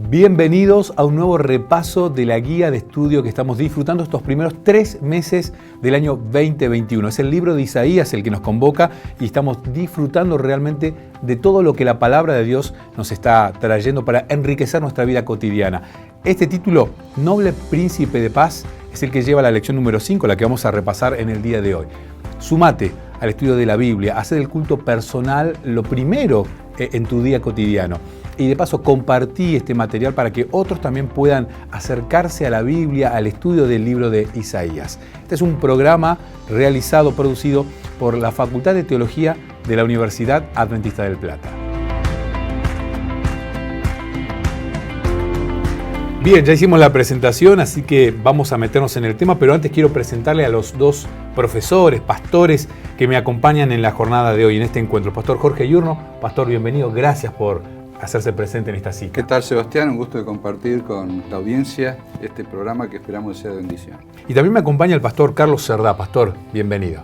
Bienvenidos a un nuevo repaso de la guía de estudio que estamos disfrutando estos primeros 3 meses del año 2021. Es el libro de Isaías el que nos convoca y estamos disfrutando realmente de todo lo que la palabra de Dios nos está trayendo para enriquecer nuestra vida cotidiana. Este título, Noble Príncipe de Paz, es el que lleva la lección número 5, la que vamos a repasar en el día de hoy. Súmate al estudio de la Biblia, haz del culto personal lo primero en tu día cotidiano. Y de paso compartí este material para que otros también puedan acercarse a la Biblia, al estudio del libro de Isaías. Este es un programa realizado, producido por la Facultad de Teología de la Universidad Adventista del Plata. Bien, ya hicimos la presentación, así que vamos a meternos en el tema, pero antes quiero presentarle a los dos profesores, pastores que me acompañan en la jornada de hoy, en este encuentro. Pastor Jorge Yurno, pastor, bienvenido, gracias por hacerse presente en esta cita. ¿Qué tal, Sebastián? Un gusto de compartir con la audiencia este programa que esperamos sea de bendición. Y también me acompaña el pastor Carlos Cerdá. Pastor, bienvenido.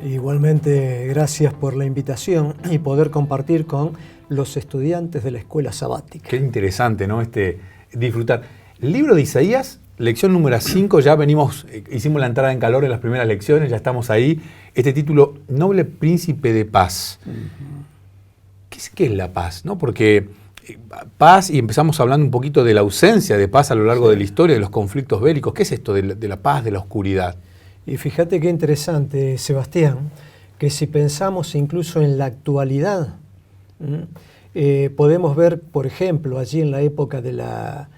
Igualmente, gracias por la invitación y poder compartir con los estudiantes de la escuela sabática. Qué interesante, ¿no? Disfrutar. El libro de Isaías, lección número 5, ya hicimos la entrada en calor en las primeras lecciones, ya estamos ahí. Este título, Noble Príncipe de Paz. ¿Qué es la paz? ¿No? Porque paz, y empezamos hablando un poquito de la ausencia de paz a lo largo de la historia, de los conflictos bélicos. ¿Qué es esto de la paz, de la oscuridad? Y fíjate qué interesante, Sebastián, que si pensamos incluso en la actualidad, podemos ver, por ejemplo, allí en la época de la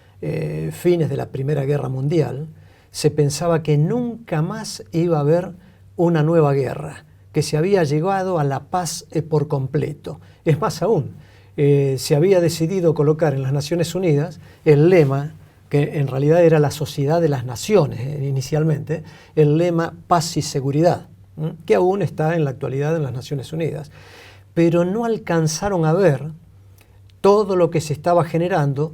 fines de la Primera Guerra Mundial, se pensaba que nunca más iba a haber una nueva guerra, que se había llegado a la paz por completo. Es más aún, se había decidido colocar en las Naciones Unidas el lema, que en realidad era la Sociedad de las Naciones inicialmente, el lema Paz y Seguridad, que aún está en la actualidad en las Naciones Unidas. Pero no alcanzaron a ver todo lo que se estaba generando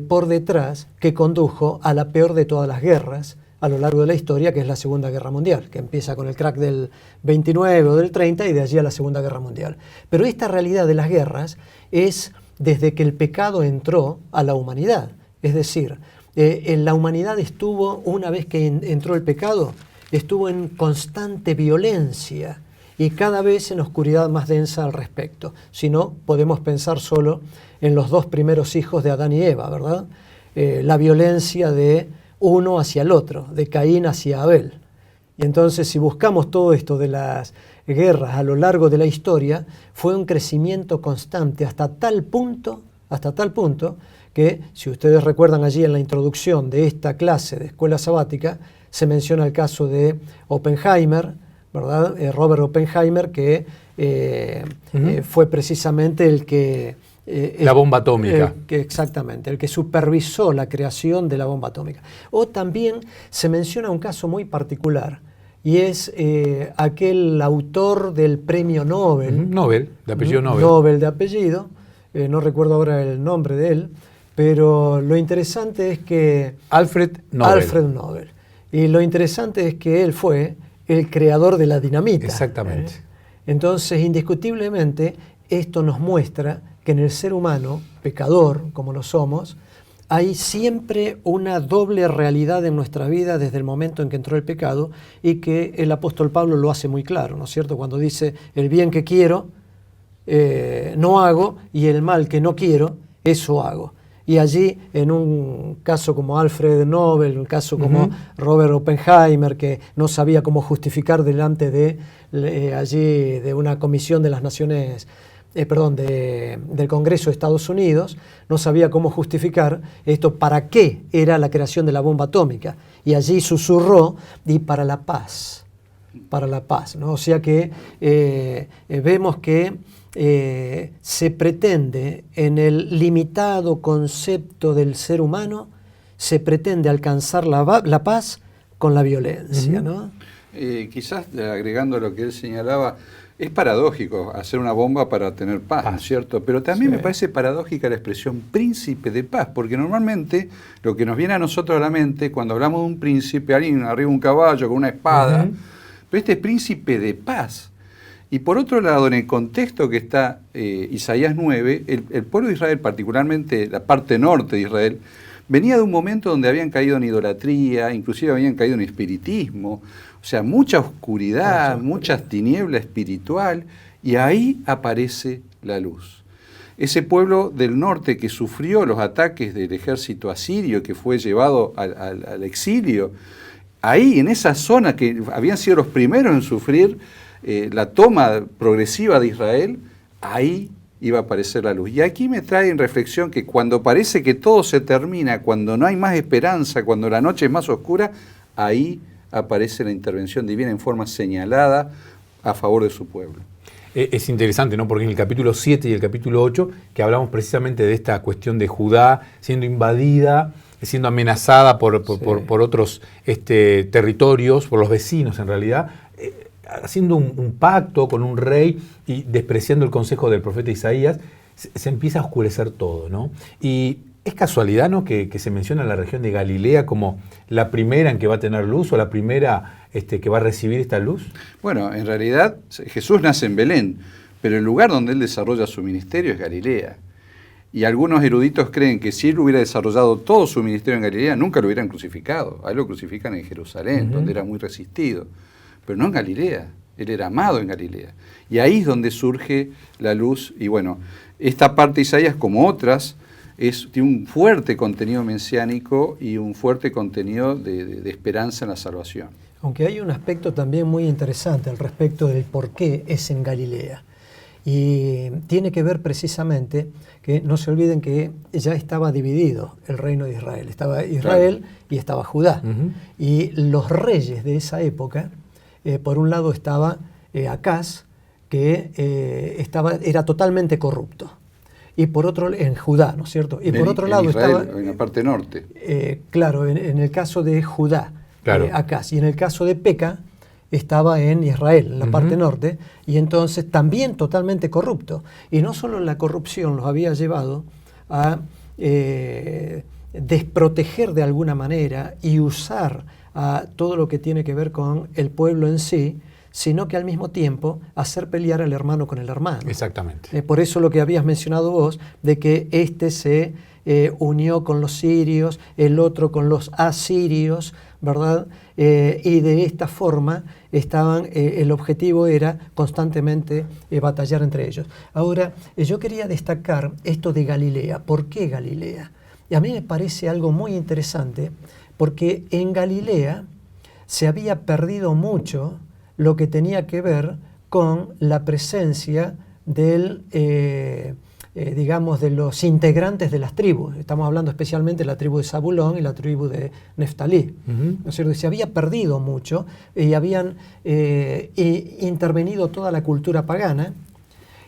por detrás, que condujo a la peor de todas las guerras a lo largo de la historia, que es la Segunda Guerra Mundial, que empieza con el crack del 29 o del 30 y de allí a la Segunda Guerra Mundial. Pero esta realidad de las guerras es desde que el pecado entró a la humanidad. Es decir, la humanidad estuvo, una vez que entró el pecado, estuvo en constante violencia y cada vez en oscuridad más densa al respecto. Si no, podemos pensar solo en los 2 primeros hijos de Adán y Eva, ¿verdad? La violencia de uno hacia el otro, de Caín hacia Abel. Y entonces, si buscamos todo esto de las guerras a lo largo de la historia, fue un crecimiento constante hasta tal punto que, si ustedes recuerdan allí en la introducción de esta clase de escuela sabática, se menciona el caso de Oppenheimer, ¿verdad? Robert Oppenheimer, que fue precisamente el que... la bomba atómica. Exactamente, el que supervisó la creación de la bomba atómica. O también se menciona un caso muy particular, y es aquel autor del premio Nobel. Nobel, de apellido Nobel. Nobel de apellido, no recuerdo ahora el nombre de él, pero lo interesante es que... Alfred Nobel. Alfred Nobel. Y lo interesante es que él fue el creador de la dinamita. Exactamente. Entonces, indiscutiblemente, esto nos muestra que en el ser humano, pecador como lo somos, hay siempre una doble realidad en nuestra vida desde el momento en que entró el pecado, y que el apóstol Pablo lo hace muy claro, ¿no es cierto? Cuando dice, el bien que quiero no hago, y el mal que no quiero, eso hago. Y allí, en un caso como Alfred Nobel, un caso como Robert Oppenheimer, que no sabía cómo justificar delante de una comisión de las Naciones, del Congreso de Estados Unidos, no sabía cómo justificar esto, para qué era la creación de la bomba atómica. Y allí susurró, y para la paz, ¿no? O sea que vemos que se pretende, en el limitado concepto del ser humano, se pretende alcanzar la paz con la violencia, ¿no? Quizás agregando lo que él señalaba, es paradójico hacer una bomba para tener paz, ¿no es cierto? Pero también me parece paradójica la expresión príncipe de paz, porque normalmente lo que nos viene a nosotros a la mente cuando hablamos de un príncipe, alguien arriba de un caballo con una espada, pero este es príncipe de paz. Y por otro lado, en el contexto que está Isaías 9, el pueblo de Israel, particularmente la parte norte de Israel, venía de un momento donde habían caído en idolatría, inclusive habían caído en espiritismo, o sea, mucha oscuridad, mucha tiniebla espiritual, y ahí aparece la luz. Ese pueblo del norte que sufrió los ataques del ejército asirio, que fue llevado al exilio, ahí en esa zona que habían sido los primeros en sufrir la toma progresiva de Israel, ahí iba a aparecer la luz. Y aquí me trae en reflexión que cuando parece que todo se termina, cuando no hay más esperanza, cuando la noche es más oscura, ahí aparece la intervención divina en forma señalada a favor de su pueblo. Es interesante, ¿no? Porque en el capítulo 7 y el capítulo 8, que hablamos precisamente de esta cuestión de Judá siendo invadida, siendo amenazada por otros territorios, por los vecinos en realidad, haciendo un pacto con un rey y despreciando el consejo del profeta Isaías, se empieza a oscurecer todo, ¿no? Y es casualidad, ¿no?, que se menciona la región de Galilea como la primera en que va a tener luz o la primera que va a recibir esta luz. Bueno, en realidad Jesús nace en Belén, pero el lugar donde él desarrolla su ministerio es Galilea. Y algunos eruditos creen que si él hubiera desarrollado todo su ministerio en Galilea, nunca lo hubieran crucificado. A él lo crucifican en Jerusalén, donde era muy resistido. Pero no en Galilea, él era amado en Galilea. Y ahí es donde surge la luz. Y bueno, esta parte de Isaías, como otras, tiene un fuerte contenido mesiánico y un fuerte contenido de esperanza en la salvación. Aunque hay un aspecto también muy interesante al respecto del por qué es en Galilea. Y tiene que ver precisamente que no se olviden que ya estaba dividido el reino de Israel. Estaba Israel y estaba Judá. Y los reyes de esa época, por un lado estaba Acaz, que era totalmente corrupto. Y por otro, en Judá, ¿no es cierto? Y por otro lado Israel, estaba... en la parte norte. Claro, en el caso de Judá, claro. Acaz. Y en el caso de Peca, estaba en Israel, en la parte norte, y entonces también totalmente corrupto. Y no solo la corrupción los había llevado a desproteger de alguna manera y usar a todo lo que tiene que ver con el pueblo en sí, sino que al mismo tiempo hacer pelear al hermano con el hermano. Exactamente. Por eso lo que habías mencionado vos, de que se unió con los sirios, el otro con los asirios, ¿verdad? Y de esta forma el objetivo era constantemente batallar entre ellos. Ahora, yo quería destacar esto de Galilea. ¿Por qué Galilea? Y a mí me parece algo muy interesante, porque en Galilea se había perdido mucho lo que tenía que ver con la presencia digamos, de los integrantes de las tribus. Estamos hablando especialmente de la tribu de Zabulón y la tribu de Neftalí. ¿No es cierto? Se había perdido mucho y habían intervenido toda la cultura pagana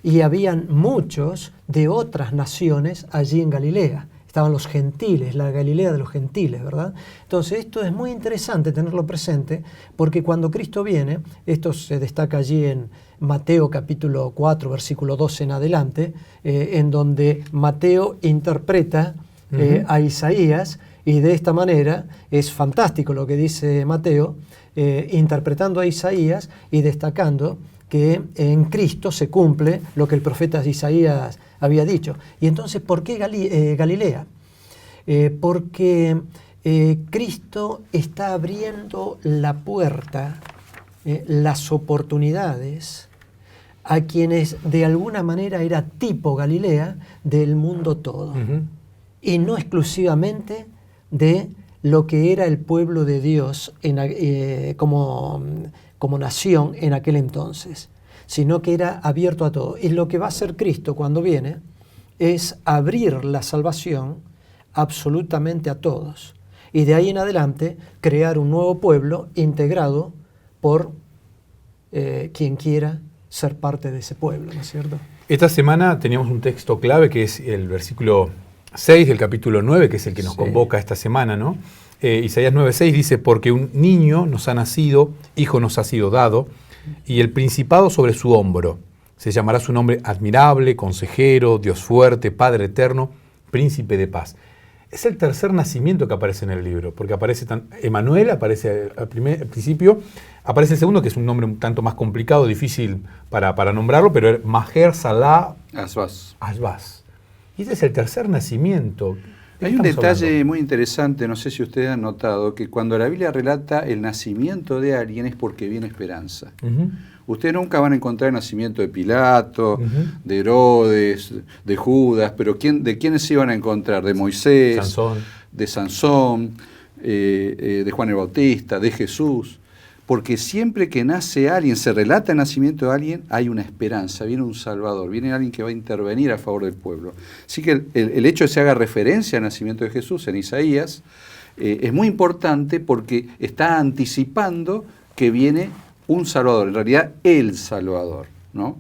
y habían muchos de otras naciones allí en Galilea. Estaban los gentiles, la Galilea de los gentiles, ¿verdad? Entonces esto es muy interesante tenerlo presente, porque cuando Cristo viene, esto se destaca allí en Mateo capítulo 4, versículo 12 en adelante, en donde Mateo interpreta a Isaías, y de esta manera es fantástico lo que dice Mateo, interpretando a Isaías y destacando que en Cristo se cumple lo que el profeta Isaías había dicho. Y entonces, ¿por qué Galilea? Porque Cristo está abriendo la puerta, las oportunidades a quienes de alguna manera era tipo Galilea del mundo todo. Y no exclusivamente de lo que era el pueblo de Dios como nación en aquel entonces, sino que era abierto a todo. Y lo que va a hacer Cristo cuando viene es abrir la salvación absolutamente a todos. Y de ahí en adelante crear un nuevo pueblo integrado por quien quiera ser parte de ese pueblo, ¿no es cierto? Esta semana teníamos un texto clave que es el versículo 6 del capítulo 9, que es el que nos convoca esta semana, ¿no? Isaías 9:6 dice: porque un niño nos ha nacido, hijo nos ha sido dado, y el principado sobre su hombro. Se llamará su nombre Admirable, Consejero, Dios Fuerte, Padre Eterno, Príncipe de Paz. Es el tercer nacimiento que aparece en el libro, porque aparece Emanuel, aparece al principio, aparece el segundo, que es un nombre un tanto más complicado, difícil para nombrarlo, pero es Maher Salah Ashbaz. Y ese es el tercer nacimiento. Hay un detalle muy interesante, no sé si ustedes han notado, que cuando la Biblia relata el nacimiento de alguien es porque viene esperanza. Ustedes nunca van a encontrar el nacimiento de Pilato, de Herodes, de Judas, pero ¿de quiénes se iban a encontrar? De Moisés, de Sansón, de Juan el Bautista, de Jesús. Porque siempre que nace alguien, se relata el nacimiento de alguien, hay una esperanza, viene un Salvador, viene alguien que va a intervenir a favor del pueblo. Así que el hecho de que se haga referencia al nacimiento de Jesús en Isaías es muy importante porque está anticipando que viene un Salvador, en realidad el Salvador, ¿no?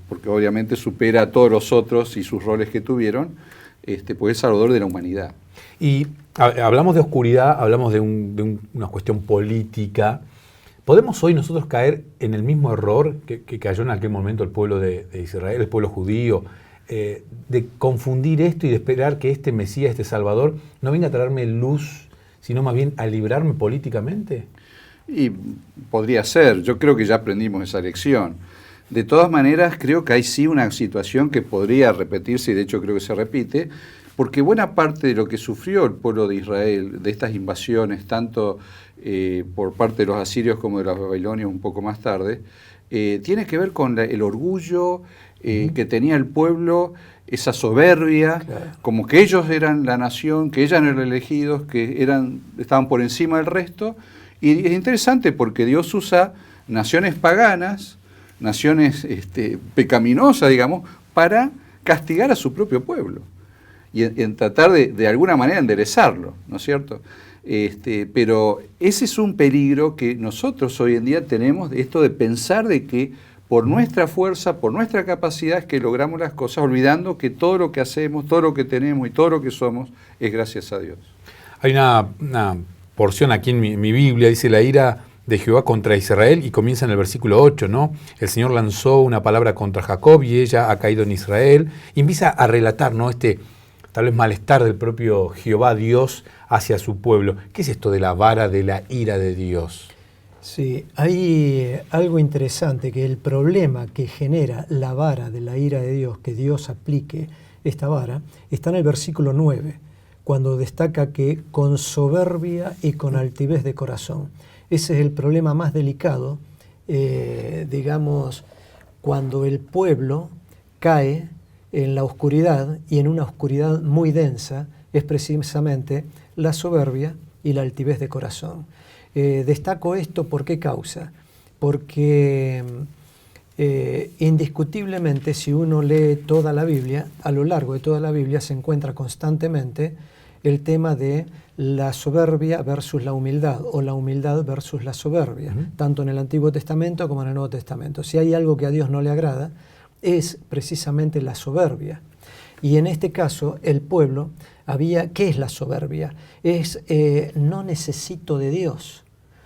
Porque obviamente supera a todos los otros y sus roles que tuvieron, pues es Salvador de la humanidad. Y hablamos de oscuridad, hablamos de una cuestión política. ¿Podemos hoy nosotros caer en el mismo error que cayó en aquel momento el pueblo de Israel, el pueblo judío, de confundir esto y de esperar que este Mesías, este Salvador, no venga a traerme luz, sino más bien a librarme políticamente? Y podría ser, yo creo que ya aprendimos esa lección. De todas maneras, creo que hay sí una situación que podría repetirse, y de hecho creo que se repite, porque buena parte de lo que sufrió el pueblo de Israel, de estas invasiones, tanto por parte de los asirios como de los babilonios un poco más tarde, tiene que ver con el orgullo que tenía el pueblo, esa soberbia, como que ellos eran la nación, que ellos eran los elegidos, que estaban por encima del resto. Y es interesante porque Dios usa naciones paganas, naciones pecaminosas, digamos, para castigar a su propio pueblo y en tratar de alguna manera enderezarlo, ¿no es cierto? Pero ese es un peligro que nosotros hoy en día tenemos, esto de pensar de que por nuestra fuerza, por nuestra capacidad es que logramos las cosas, olvidando que todo lo que hacemos, todo lo que tenemos y todo lo que somos es gracias a Dios. Hay una porción aquí en mi Biblia, dice la ira de Jehová contra Israel, y comienza en el versículo 8, ¿no? El Señor lanzó una palabra contra Jacob y ella ha caído en Israel, y empieza a relatar, ¿no?, tal vez malestar del propio Jehová Dios hacia su pueblo. ¿Qué es esto de la vara de la ira de Dios? Sí, hay algo interesante, que el problema que genera la vara de la ira de Dios, que Dios aplique esta vara, está en el versículo 9, cuando destaca que con soberbia y con altivez de corazón. Ese es el problema más delicado, digamos, cuando el pueblo cae en la oscuridad, y en una oscuridad muy densa, es precisamente la soberbia y la altivez de corazón. Destaco esto, ¿por qué causa? Porque indiscutiblemente, si uno lee toda la Biblia, a lo largo de toda la Biblia se encuentra constantemente el tema de la soberbia versus la humildad, o la humildad versus la soberbia, tanto en el Antiguo Testamento como en el Nuevo Testamento. Si hay algo que a Dios no le agrada, es precisamente la soberbia. Y en este caso, el pueblo ¿qué es la soberbia? Es no necesito de Dios.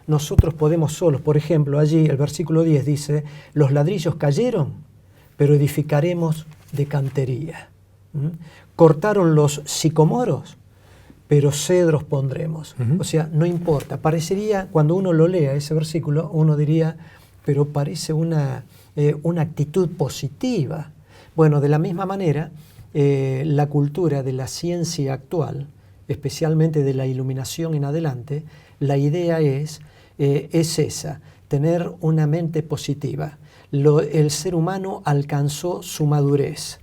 Nosotros podemos solos. Por ejemplo, allí el versículo 10 dice, los ladrillos cayeron, pero edificaremos de cantería. Cortaron los sicomoros, pero cedros pondremos. O sea, no importa. Parecería, cuando uno lo lea ese versículo, uno diría, pero parece una actitud positiva. Bueno, de la misma manera, la cultura de la ciencia actual, especialmente de la iluminación en adelante, la idea es esa, tener una mente positiva. El ser humano alcanzó su madurez.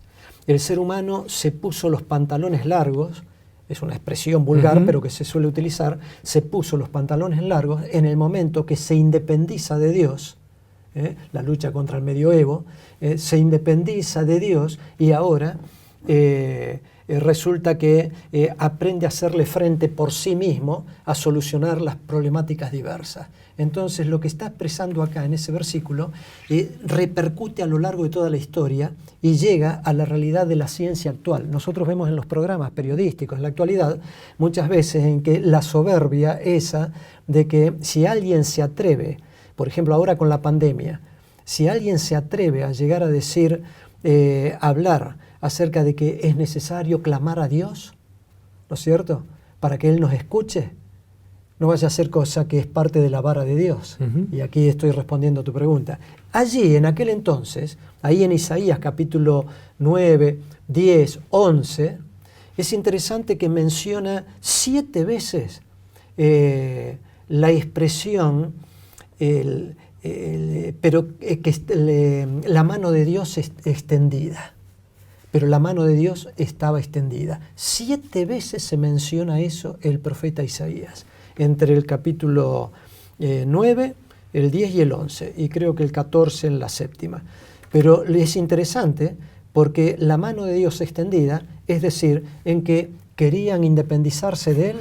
El ser humano se puso los pantalones largos, es una expresión vulgar, pero que se suele utilizar, se puso los pantalones largos en el momento que se independiza de Dios, la lucha contra el medioevo, se independiza de Dios y ahora resulta que aprende a hacerle frente por sí mismo a solucionar las problemáticas diversas. Entonces, lo que está expresando acá en ese versículo repercute a lo largo de toda la historia y llega a la realidad de la ciencia actual. Nosotros vemos en los programas periodísticos en la actualidad muchas veces en que la soberbia esa de que si alguien se atreve, por ejemplo ahora con la pandemia, si alguien se atreve a llegar a decir, hablar acerca de que es necesario clamar a Dios, ¿no es cierto? Para que Él nos escuche. No vaya a ser cosa que es parte de la vara de Dios. Y aquí estoy respondiendo a tu pregunta. Allí, en aquel entonces, ahí en Isaías capítulo 9, 10, 11, es interesante que menciona 7 veces la expresión, la mano de Dios extendida. Pero la mano de Dios estaba extendida. 7 veces se menciona eso el profeta Isaías, entre el capítulo 9, el 10 y el 11, y creo que el 14 en la 7ª. Pero es interesante porque la mano de Dios extendida, es decir, en que querían independizarse de Él,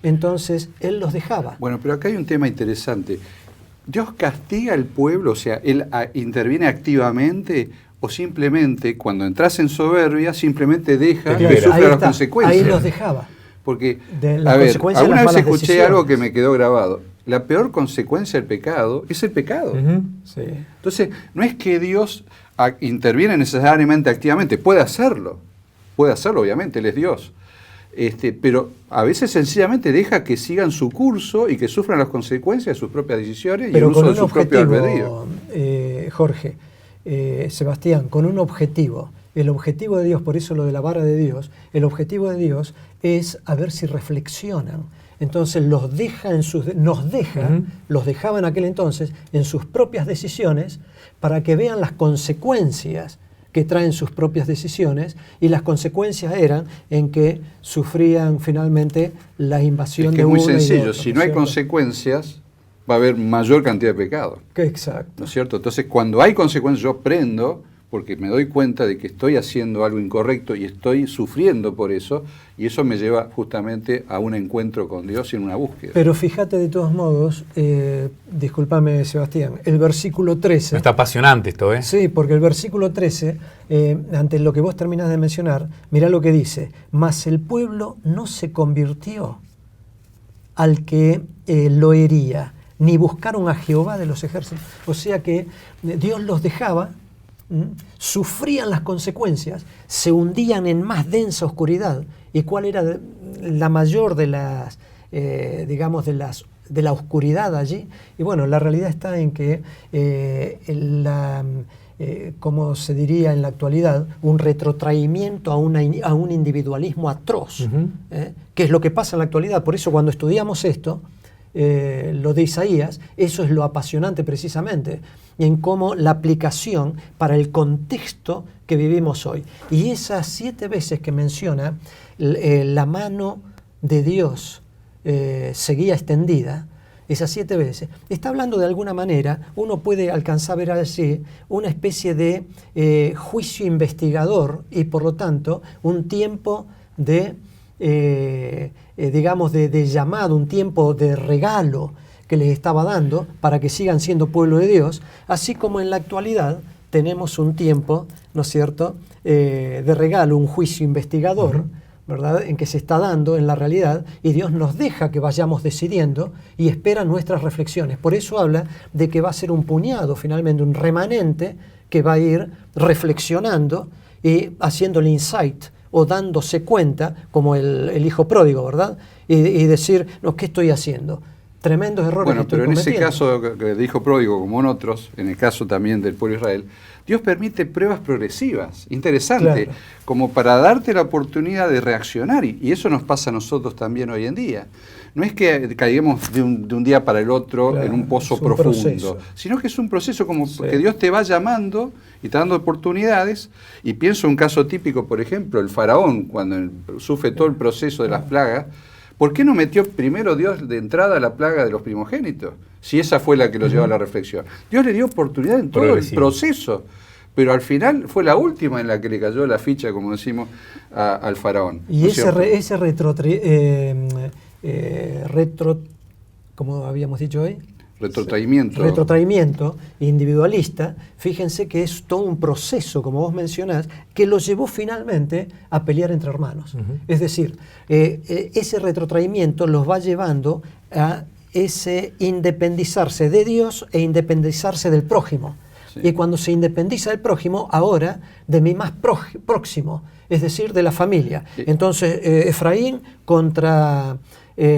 entonces Él los dejaba. Bueno, pero acá hay un tema interesante. ¿Dios castiga al pueblo? O sea, ¿Él interviene activamente? ¿O simplemente, cuando entras en soberbia, simplemente deja que sufra las consecuencias? Ahí los dejaba. Porque, a ver, alguna vez escuché algo que me quedó grabado. La peor consecuencia del pecado es el pecado. Sí. Entonces, no es que Dios interviene necesariamente activamente. Puede hacerlo, obviamente, Él es Dios. Pero a veces sencillamente deja que sigan su curso y que sufran las consecuencias de sus propias decisiones y el uso de su propio albedrío. Jorge, Sebastián, con un objetivo. El objetivo de Dios, por eso lo de la vara de Dios, el objetivo de Dios es a ver si reflexionan. Entonces los dejaba en aquel entonces en sus propias decisiones para que vean las consecuencias que traen sus propias decisiones, y las consecuencias eran en que sufrían finalmente la invasión de uno y de otro. Es muy sencillo, si no hay consecuencias, va a haber mayor cantidad de pecado. Exacto. ¿No es cierto? Entonces, cuando hay consecuencias, yo aprendo, porque me doy cuenta de que estoy haciendo algo incorrecto y estoy sufriendo por eso, y eso me lleva justamente a un encuentro con Dios y en una búsqueda. Pero fíjate de todos modos, discúlpame Sebastián, el versículo 13... Está apasionante esto, ¿eh? Sí, porque el versículo 13, ante lo que vos terminás de mencionar, mirá lo que dice: mas el pueblo no se convirtió al que lo hería, ni buscaron a Jehová de los ejércitos. O sea que Dios los dejaba, sufrían las consecuencias, se hundían en más densa oscuridad. ¿Y cuál era la mayor de las, digamos, de la oscuridad allí? Y bueno, la realidad está en que como se diría en la actualidad, un retrotraimiento a un individualismo atroz, que es lo que pasa en la actualidad. Por eso cuando estudiamos esto, lo de Isaías, eso es lo apasionante precisamente, en cómo la aplicación para el contexto que vivimos hoy. Y esas 7 veces que menciona, la mano de Dios seguía extendida, esas 7 veces, está hablando de alguna manera, uno puede alcanzar a ver así, una especie de juicio investigador y por lo tanto un tiempo de, digamos, de llamado, un tiempo de regalo que les estaba dando para que sigan siendo pueblo de Dios, así como en la actualidad tenemos un tiempo, ¿no es cierto?, de regalo, un juicio investigador, ¿verdad?, en que se está dando en la realidad, y Dios nos deja que vayamos decidiendo y espera nuestras reflexiones. Por eso habla de que va a ser un puñado, finalmente, un remanente que va a ir reflexionando y haciendo el insight o dándose cuenta, como el hijo pródigo, ¿verdad?, y decir, no, ¿qué estoy haciendo? Tremendos errores. Bueno, que estoy pero en ese cometiendo. caso de hijo pródigo, como en otros, en el caso también del pueblo de Israel, Dios permite pruebas progresivas, interesante, Claro, como para darte la oportunidad de reaccionar, y eso nos pasa a nosotros también hoy en día. No es que caigamos de un día para el otro, claro, en un pozo es un profundo, proceso. sino que es un proceso como Sí. que Dios te va llamando y te dando oportunidades. Y pienso en un caso típico, por ejemplo, el faraón, cuando sufre todo el proceso de las plagas. ¿Por qué no metió primero Dios de entrada la plaga de los primogénitos? Si esa fue la que lo llevó a la reflexión. Dios le dio oportunidad en todo el proceso, pero al final fue la última en la que le cayó la ficha, como decimos, al faraón. Y ¿no es ese como habíamos dicho hoy, retrotraimiento individualista, fíjense que es todo un proceso, como vos mencionás, que lo llevó finalmente a pelear entre hermanos. Es decir, ese retrotraimiento los va llevando a ese independizarse de Dios e independizarse del prójimo. Sí. Y cuando se independiza del prójimo, ahora de mi más próximo, es decir, de la familia. Sí. Entonces, Efraín contra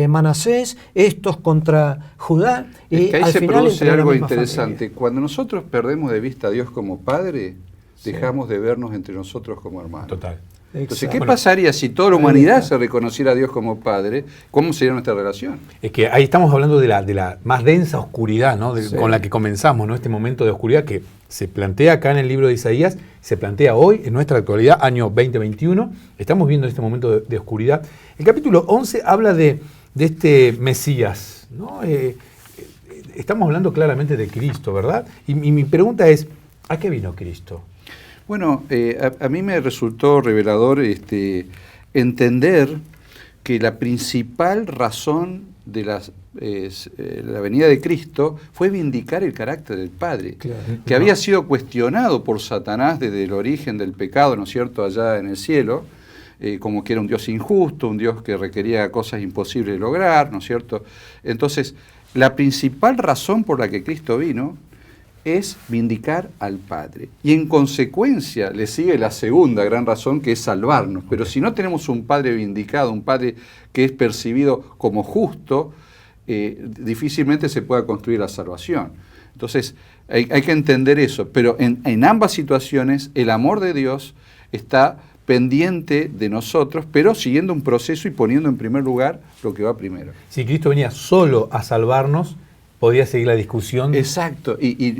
Manasés, estos contra Judá, y Es que ahí al se final produce entre la algo misma interesante. familia. Cuando nosotros perdemos de vista a Dios como Padre, Sí. dejamos de vernos entre nosotros como hermanos. Total. Entonces, Exacto. ¿qué pasaría si toda la Ahí humanidad está. se reconociera a Dios como Padre? ¿Cómo sería nuestra relación? Es que ahí estamos hablando de la más densa oscuridad, ¿no? Sí. Con la que comenzamos, ¿no? Este momento de oscuridad que se plantea acá en el libro de Isaías, se plantea hoy, en nuestra actualidad, año 2021. Estamos viendo este momento de oscuridad. El capítulo 11 habla de este Mesías, ¿no? Estamos hablando claramente de Cristo, ¿verdad? Y mi pregunta es, ¿a qué vino Cristo? Bueno, a mí me resultó revelador entender que la principal razón de la venida de Cristo fue vindicar el carácter del Padre, Claro. que había sido cuestionado por Satanás desde el origen del pecado, ¿no es cierto?, allá en el cielo, como que era un Dios injusto, un Dios que requería cosas imposibles de lograr, ¿no es cierto? Entonces, la principal razón por la que Cristo vino es vindicar al Padre. Y en consecuencia le sigue la segunda gran razón, que es salvarnos. Pero si no tenemos un Padre vindicado, un Padre que es percibido como justo, difícilmente se pueda construir la salvación. Entonces hay que entender eso. Pero en ambas situaciones el amor de Dios está pendiente de nosotros, pero siguiendo un proceso y poniendo en primer lugar lo que va primero. Si Cristo venía solo a salvarnos, podía seguir la discusión. Exacto, y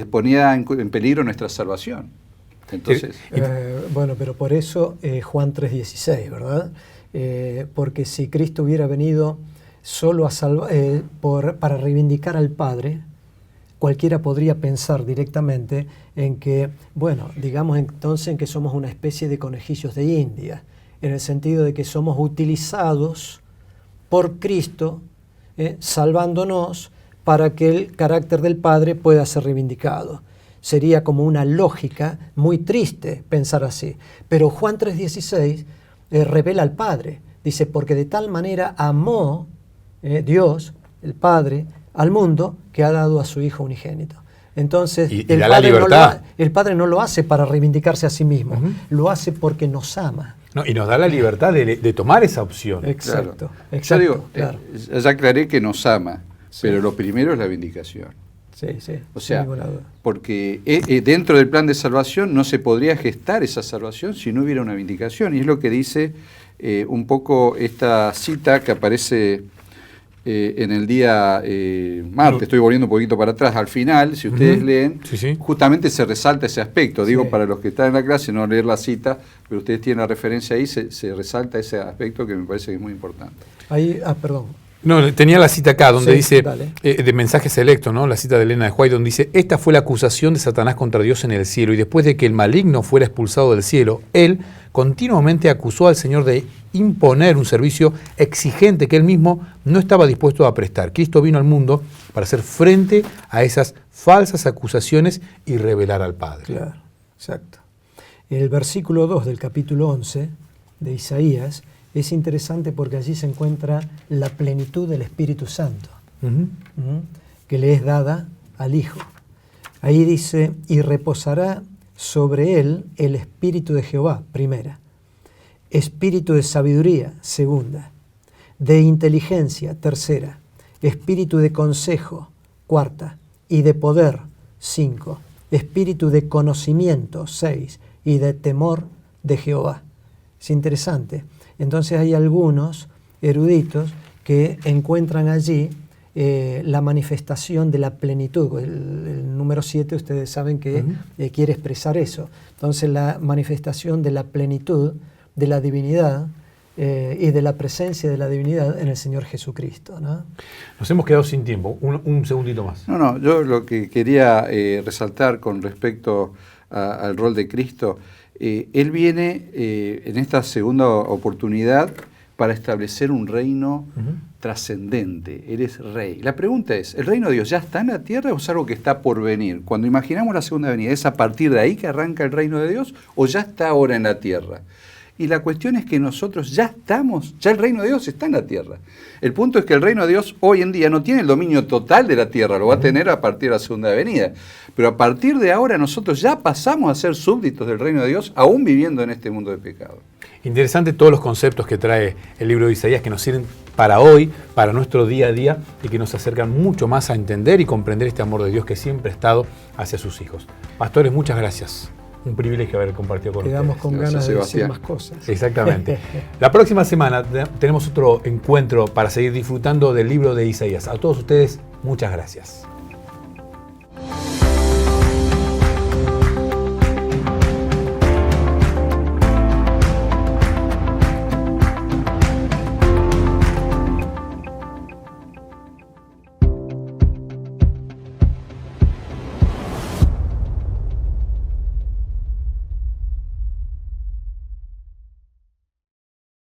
ponía en peligro nuestra salvación. Entonces, Bueno, pero por eso Juan 3:16, ¿verdad? Porque si Cristo hubiera venido solo para reivindicar al Padre, cualquiera podría pensar directamente en que, bueno, digamos entonces en que somos una especie de conejillos de India, en el sentido de que somos utilizados por Cristo, salvándonos para que el carácter del Padre pueda ser reivindicado. Sería como una lógica muy triste pensar así. Pero Juan 3:16 revela al Padre. Dice, porque de tal manera amó Dios, el Padre, al mundo, que ha dado a su Hijo unigénito. Entonces, Y da la libertad. el Padre no lo hace para reivindicarse a sí mismo, Ujú. lo hace porque nos ama. No, y nos da la libertad de tomar esa opción. Exacto. claro. Exacto, Yo digo, claro. ya aclaré que nos ama, Sí. pero lo primero es la vindicación. Sí, sí, O sin sea, ninguna duda. porque dentro del plan de salvación no se podría gestar esa salvación si no hubiera una vindicación. Y es lo que dice un poco esta cita que aparece en el día martes. Estoy volviendo un poquito para atrás. Al final, si ustedes Ujú. leen, Sí, sí. justamente se resalta ese aspecto. Digo, Sí. para los que están en la clase, no leer la cita, pero ustedes tienen la referencia ahí, se resalta ese aspecto que me parece que es muy importante. Ahí, perdón. No, tenía la cita acá donde Sí, dice, dale. de mensaje selecto, ¿no? La cita de Elena de White, donde dice, esta fue la acusación de Satanás contra Dios en el cielo, y después de que el maligno fuera expulsado del cielo, él continuamente acusó al Señor de imponer un servicio exigente que él mismo no estaba dispuesto a prestar. Cristo vino al mundo para hacer frente a esas falsas acusaciones y revelar al Padre. Claro, exacto. El versículo 2 del capítulo 11 de Isaías es interesante porque allí se encuentra la plenitud del Espíritu Santo, Ujú. que le es dada al Hijo. Ahí dice, y reposará sobre él el Espíritu de Jehová, primera, Espíritu de sabiduría, segunda, de inteligencia, tercera, Espíritu de consejo, cuarta, y de poder, 5, Espíritu de conocimiento, 6, y de temor de Jehová. Es interesante. Entonces hay algunos eruditos que encuentran allí la manifestación de la plenitud. El número 7, ustedes saben que quiere expresar eso. Entonces la manifestación de la plenitud de la divinidad y de la presencia de la divinidad en el Señor Jesucristo, ¿no? Nos hemos quedado sin tiempo, un segundito más. No, yo lo que quería resaltar con respecto al rol de Cristo, Él viene en esta segunda oportunidad para establecer un reino trascendente. Él es rey. La pregunta es, ¿el reino de Dios ya está en la tierra o es algo que está por venir? Cuando imaginamos la segunda venida, ¿es a partir de ahí que arranca el reino de Dios o ya está ahora en la tierra? Y la cuestión es que nosotros ya el reino de Dios está en la tierra. El punto es que el reino de Dios hoy en día no tiene el dominio total de la tierra, lo va a tener a partir de la segunda venida. Pero a partir de ahora nosotros ya pasamos a ser súbditos del reino de Dios, aún viviendo en este mundo de pecado. Interesante todos los conceptos que trae el libro de Isaías, que nos sirven para hoy, para nuestro día a día, y que nos acercan mucho más a entender y comprender este amor de Dios que siempre ha estado hacia sus hijos. Pastores, muchas gracias. Un privilegio haber compartido con ustedes. Quedamos con ganas de decir Sebastián. más cosas. Exactamente. La próxima semana tenemos otro encuentro para seguir disfrutando del libro de Isaías. A todos ustedes, muchas gracias.